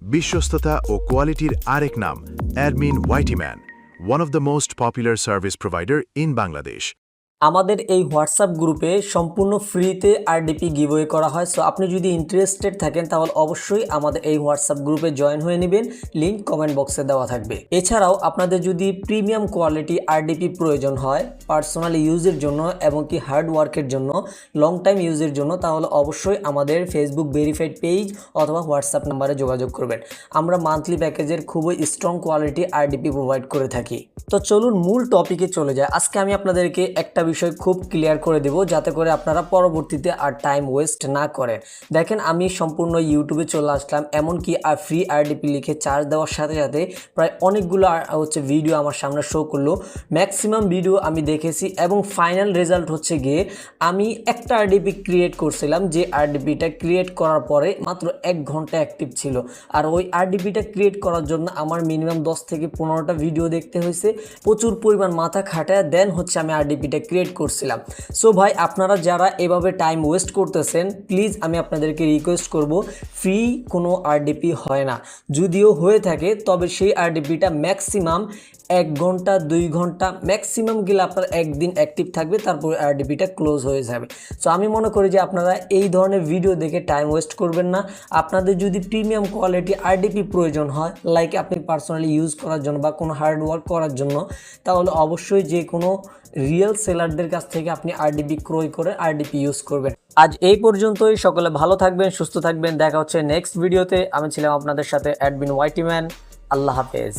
বিশ্বস্ততা ও কোয়ালিটির আরেক নাম admin ওয়াইটিম্যান, one of the most popular service provider in Bangladesh. আমাদের এই হোয়াটসঅ্যাপ গ্রুপে সম্পূর্ণ ফ্রিতে আরডিপি গিভওয়ে করা হয়। সো আপনি যদি ইন্টারেস্টেড থাকেন তাহলে অবশ্যই আমাদের এই হোয়াটসঅ্যাপ গ্রুপে জয়েন হয়ে নেবেন, লিংক কমেন্ট বক্সে দেওয়া থাকবে। এছাড়াও আপনাদের যদি প্রিমিয়াম কোয়ালিটি আরডিপি প্রয়োজন হয় পার্সোনাল ইউজের জন্য এবং কি হার্ড ওয়ার্কের জন্য, লং টাইম ইউজের জন্য, তাহলে অবশ্যই আমাদের ফেসবুক ভেরিফাইড পেজ অথবা হোয়াটসঅ্যাপ নাম্বারে যোগাযোগ করবেন। আমরা মান্থলি প্যাকেজের খুবই স্ট্রং কোয়ালিটি আরডিপি প্রোভাইড করে থাকি। তো চলুন মূল টপিকে চলে যায়। আজকে আমি আপনাদেরকে একটা বিষয় খুব ক্লিয়ার করে দেব যাতে করে আপনারা পরবর্তীতে আর টাইম ওয়েস্ট না করেন। দেখেন, আমি সম্পূর্ণ ইউটিউবে চলে আসলাম, এমনকি ফ্রি আরডিপি লিখে চার্জ দেওয়ার সাথে সাথে প্রায় অনেকগুলো ভিডিও আমার সামনে শো করলো। ম্যাক্সিমাম ভিডিও আমি দেখেছি এবং ফাইনাল রেজাল্ট হচ্ছে গিয়ে আমি একটা আরডিপি ক্রিয়েট করছিলাম, যে আরডিপিটা ক্রিয়েট করার পরে মাত্র 1 ঘন্টা অ্যাক্টিভ ছিল। আর ওই আরডিপিটা ক্রিয়েট করার জন্য আমার মিনিমাম 10 থেকে 15টা ভিডিও দেখতে হয়েছে, প্রচুর পরিমাণ মাথা খাটায় দেন হচ্ছে আমি আরডিপিটা ক্রিয়েট করছিলাম। সো ভাই, আপনারা যারা এভাবে টাইম ওয়েস্ট করতেছেন, প্লিজ আমি আপনাদেরকে রিকোয়েস্ট করব, ফ্রি কোনো আরডিপি হয় না। যদিও হয়ে থাকে তবে সেই আরডিপিটা ম্যাক্সিমাম 1 ঘন্টা 2 ঘন্টা, ম্যাক্সিমাম গেলে আপনার একদিন অ্যাক্টিভ থাকবে, তারপরে আরডিপিটা ক্লোজ হয়ে যাবে। সো আমি মনে করি যে আপনারা এই ধরনের ভিডিও দেখে টাইম ওয়েস্ট করবেন না। আপনাদের যদি প্রিমিয়াম কোয়ালিটি আরডিপি প্রয়োজন হয়, লাইক আপনি পার্সোনালি ইউজ করার জন্য বা কোনো হার্ড ওয়ার্ক করার জন্য, তাহলে অবশ্যই যে কোনো রিয়েল সেলারদের কাছ থেকে আপনি আরডিপি ক্রয় করে আরডিপি ইউজ করবেন। আজ এই পর্যন্তই। সকলে ভালো থাকবেন, সুস্থ থাকবেন। দেখা হচ্ছে নেক্সট ভিডিওতে। আমি ছিলাম আপনাদের সাথে অ্যাডমিন ওয়াইটিম্যান। আল্লাহ হাফেজ।